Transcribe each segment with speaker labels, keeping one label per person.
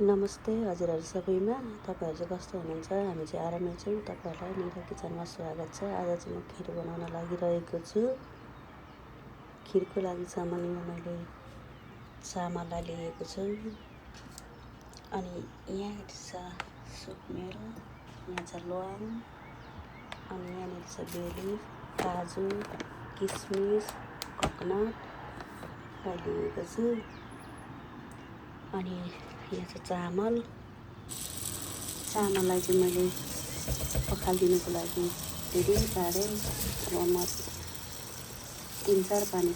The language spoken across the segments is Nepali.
Speaker 1: नमस्ते हजुरहरू सबैमा। तपाईँहरू चाहिँ कस्तो हुनुहुन्छ? हामी चाहिँ आरामै छौँ। तपाईँहरूलाई निरा किचनमा स्वागत छ। आज चाहिँ म खिर बनाउन लागिरहेको छु। खिरको लागि सामान्य मैले चामललाई लिएको छु। अनि यहाँ छ सुकमेल, यहाँ छ ल्वाङ, अनि यहाँनिर छ बेलिफ, काजु, किसमिस, कोकोनट लिएको छु। अनि यहाँ छ चामललाई चाहिँ मैले पखालिदिनुको लागि धेरै पारेँ। अब म 3-4 पानी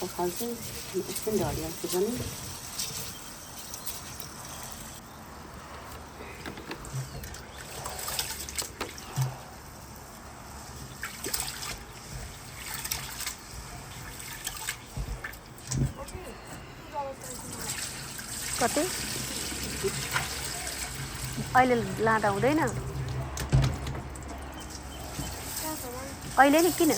Speaker 1: पखाल्छु, एकछिन ढलिहाल्छु पनि।
Speaker 2: कति अहिले लाँदा हुँदैन अहिले नि किन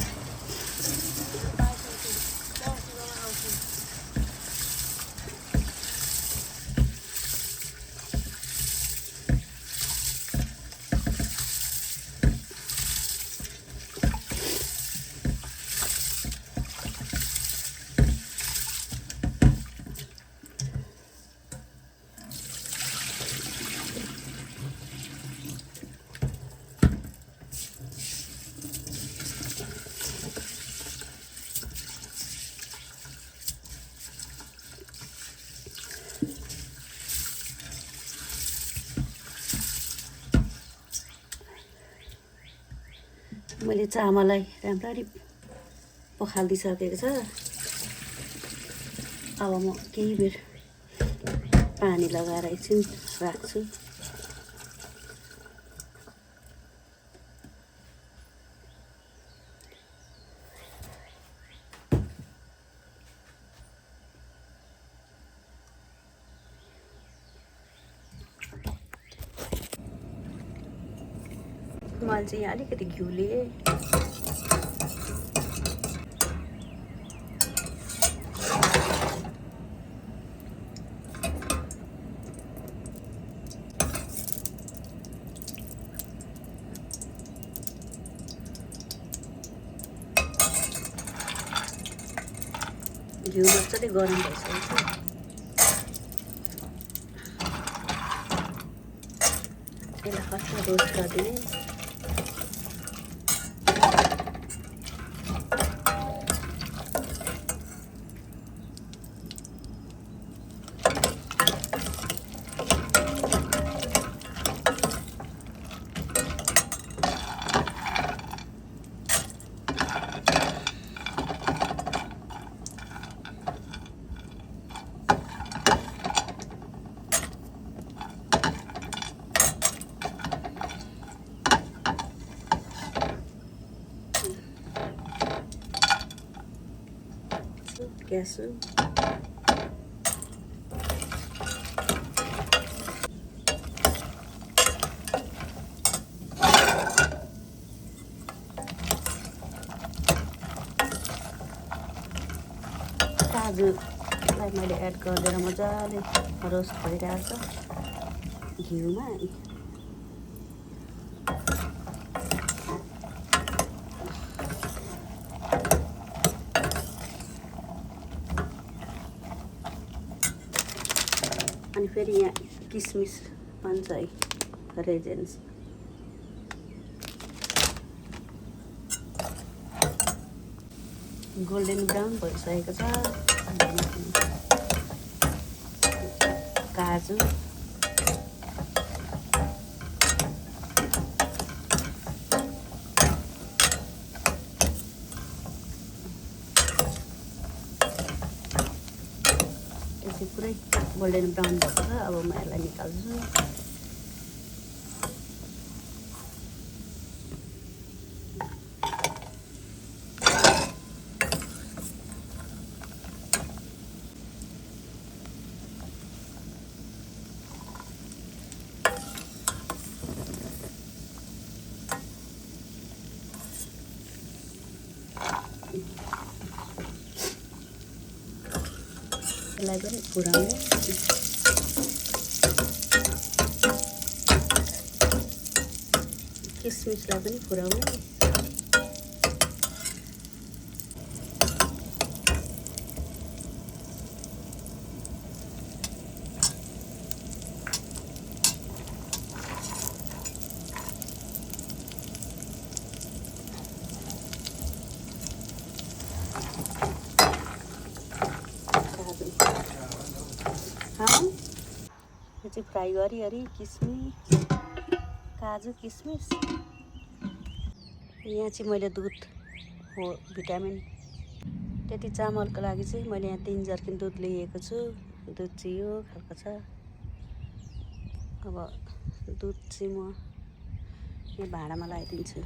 Speaker 1: मैले चामललाई राम्ररी पखालिदिइसकेको छ। अब म केही बेर पानी लगाएर एकछिन राख्छु। मैले चाहिँ यहाँ अलिकति घिउ लिएँ। घिउ मजाले गरम भइसकेको छ। यसलाई हल्का रोस्ट गरिदिने। ग्यास काजुलाई मैले एड गरिदिएर मजाले रोस्ट भइरहेको छ घिउमा। अनि फेरि यहाँ किसमिस पाउँछ है, रेजेन्स। गोल्डन ब्राउन भइसकेको छ। काजु, यसै पुरै गोल्डन ब्राउन भएको छ। अब म यसलाई निकाल्छु। यसलाई पनि पुराउने। किसमिसलाई पनि फुराउनु। यो चाहिँ फ्राई गरी किसमिस काजु किसमिस। यहाँ चाहिँ मैले दुध हो भिटामिन, त्यति चामलको लागि चाहिँ मैले यहाँ 3 जर्किन दुध लिएको छु। दुध चाहिँ यो खालको छ। अब दुध चाहिँ म यहाँ भाँडामा लगाइदिन्छु।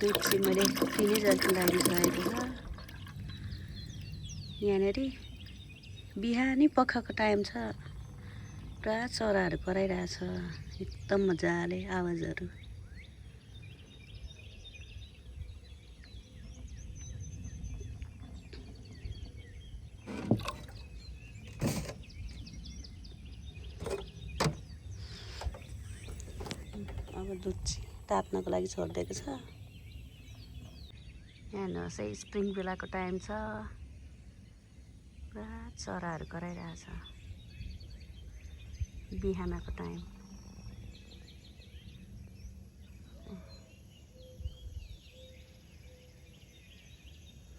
Speaker 1: दुध चाहिँ मैले 3 जर्किन लगाइदिएको छ। यहाँनिर बिहानै पखको टाइम छ, पुरा चराहरू कराइरहेछ, एकदम मजाले आवाजहरू। अब दुध चाहिँ तात्नको लागि छोडिदिएको छ। यहाँ हेर्नुहोस् है, स्प्रिङ बेलाको टाइम छ, पुरा चराहरू कराइरहेछ, बिहानको टाइम।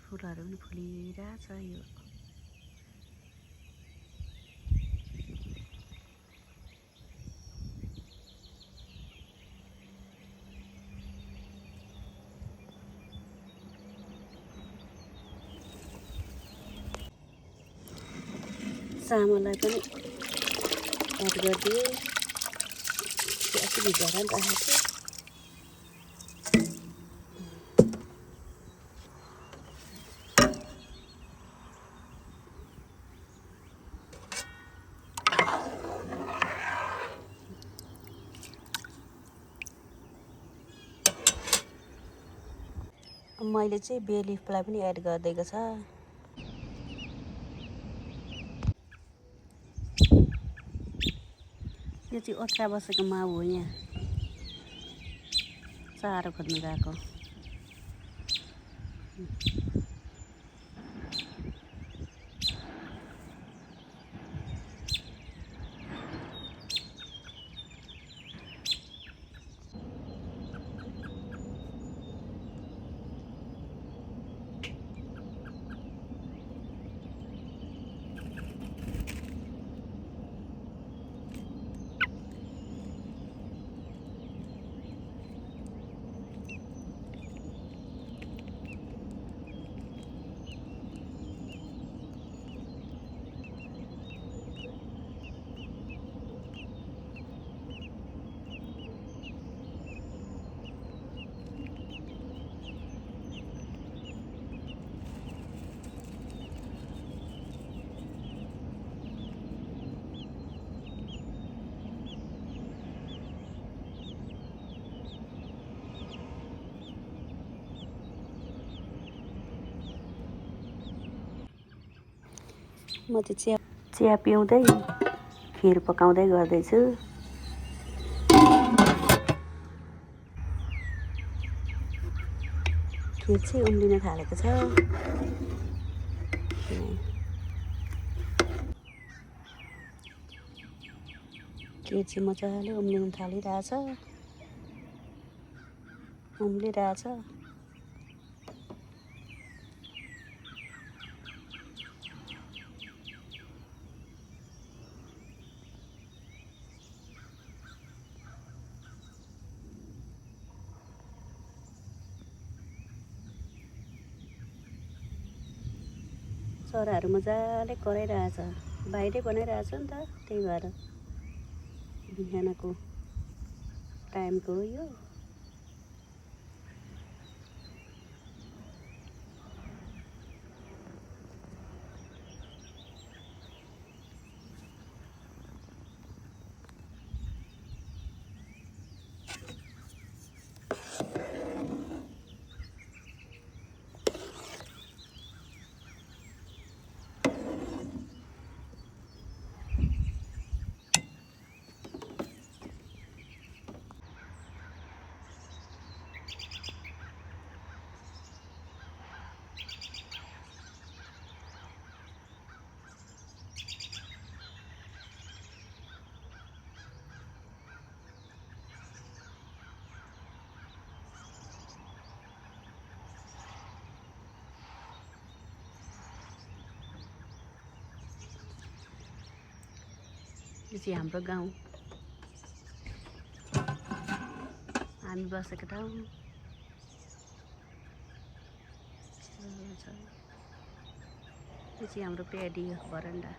Speaker 1: फुलहरू पनि फुलिरहेछ। यो चामललाई पनि एड गरिदिएँ। अस्ति भिजाएर नि राखेको थिएँ। मैले चाहिँ बे लिफलाई पनि एड गरिदिएको छ। यो चाहिँ ओथ्रा बसेको माउ हो, यहाँ चारो खोज्नु गएको। म चाहिँ चिया पिउँदै खिर पकाउँदै गर्दैछु। खिर चाहिँ उम्लिन थालेको छ। खिर चाहिँ मजाले उम्लिन थालिरहेछ, उम्लिरहेछ। चराहरू मजाले कराइरहेछ, बाहिरै बनाइरहेछ नि त, त्यही भएर बिहानको टाइमको हो यो।
Speaker 2: यो चाहिँ हाम्रो गाउँ, हामी बसेको ठाउँ। यो चाहिँ हाम्रो पेडियो बरन्डा।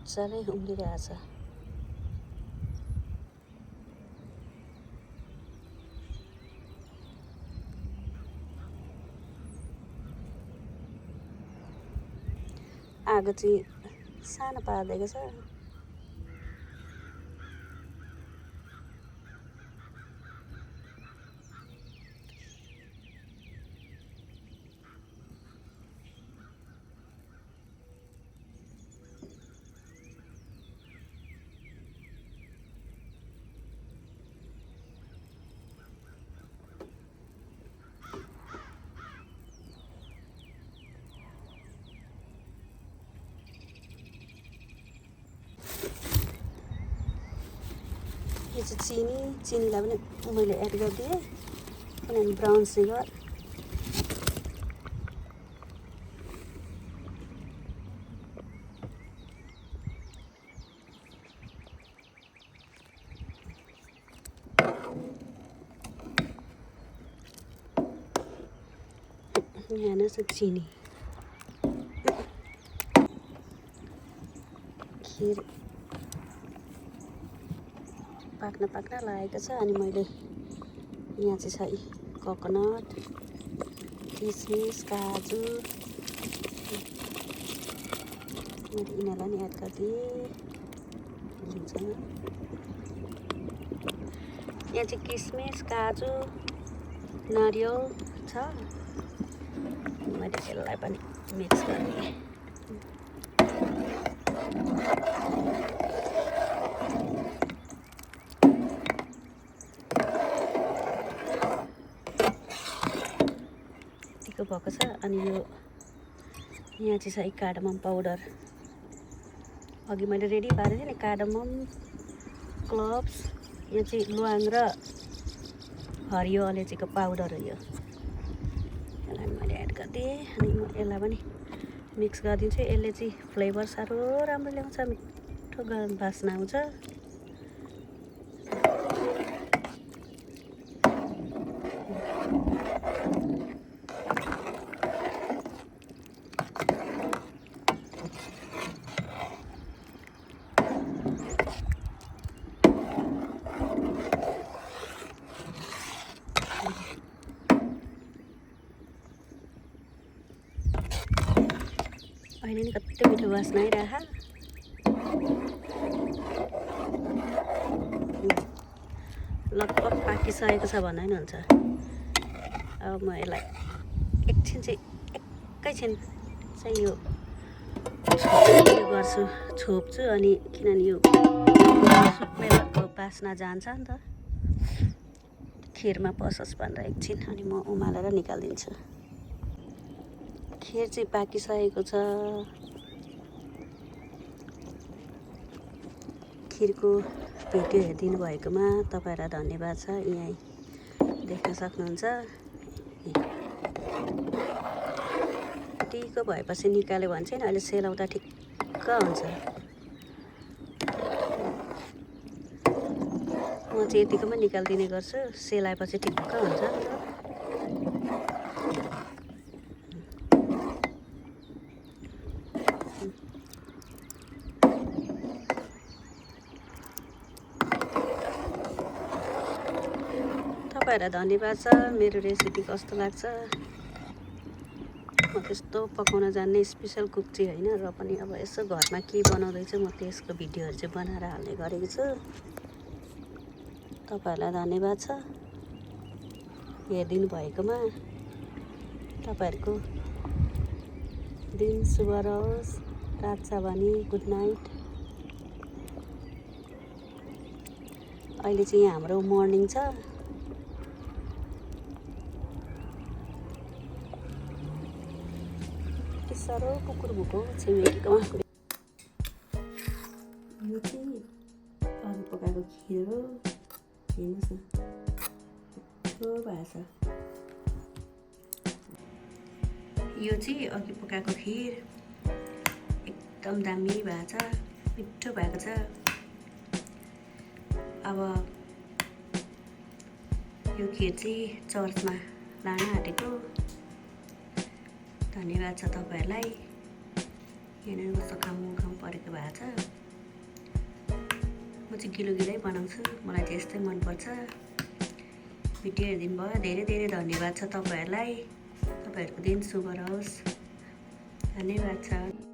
Speaker 1: मजाले उम्लिरहेछ। आगो चाहिँ सानो पारिदिएको छ। यो चाहिँ चिनीलाई पनि मैले एड गरिदिएँ किनभने ब्राउन सुगर। यहाँ नै छ चिनी। खिर पाक्न लागेको छ। अनि मैले यहाँ चाहिँ छ कोकोनट, किसमिस, काजु, मैले यिनीहरूलाई नि एड गरिदिएँ। यहाँ चाहिँ किसमिस, काजु, नरिवल छ। मैले यसलाई पनि मिक्स गरिदिएँ। भएको छ। अनि यो यहाँ चाहिँ छ कार्डमम पाउडर। अघि मैले रेडी पारेको थिएँ नि, कार्डमम, क्लोभ्स, यो चाहिँ ल्वाङ र हरियो अलैँचीको पाउडर हो। यो यसलाई मैले एड गरिदिएँ। अनि म यसलाई पनि मिक्स गरिदिन्छु। यसले चाहिँ फ्लेभर साह्रो राम्रो ल्याउँछ, मिठो गरम बास्ना आउँछ। अहिले नि कति मिठो बास्ना आइरहेको। लगभग पाकिसकेको छ भन्दा पनि हुन्छ। अब म यसलाई एकछिन चाहिँ यो गर्छु, छोप्छु। अनि किनभने यो फ्लेभरको बास्ना जान्छ नि त, खिरमा पसोस् भनेर एकछिन। अनि म उमालेर निकालिदिन्छु। खिर चाहिँ पाकिसकेको छ। खिरको भिडियो हेरिदिनु भएकोमा तपाईँहरूलाई धन्यवाद छ। यहीँ देख्न सक्नुहुन्छ। टिको भएपछि निकाल्यो भने चाहिँ अहिले सेलाउँदा ठिक्क हुन्छ। म चाहिँ यतिकोमा निकालिदिने गर्छु, सेलाएपछि ठिक्क हुन्छ। तपाईँहरूलाई धन्यवाद छ। मेरो रेसिपी कस्तो लाग्छ? म त्यस्तो पकाउन जान्ने स्पेसल कुक चाहिँ होइन, र पनि अब यसो घरमा के बनाउँदैछु म त्यसको भिडियोहरू चाहिँ बनाएर हाल्ने गरेको छु। तपाईँहरूलाई धन्यवाद छ हेरिदिनु भएकोमा। तपाईँहरूको दिन शुभ रहोस्। रात छ भने गुड नाइट। अहिले चाहिँ यहाँ हाम्रो मर्निङ छ। के साह्रो कुकुर भुको छिमेकीकोमा। यो चाहिँ अघि पकाएको खिर हो। हेर्नुहोस् न मिठो भएछ। यो चाहिँ अघि पकाएको खिर एकदम दामी भएछ, मिठो भएको छ। अब यो खिर चाहिँ चर्चमा लान आँटेको। धन्यवाद छ तपाईँहरूलाई। यहाँनिर कस्तो खाउँ परेको भएको छ। म चाहिँ गिलो बनाउँछु, मलाई चाहिँ यस्तै मनपर्छ। भिडियो हेरिदिनु भयो, धेरै धेरै धन्यवाद छ तपाईँहरूलाई। तपाईँहरूको दिन शुभ रहोस्। धन्यवाद छ।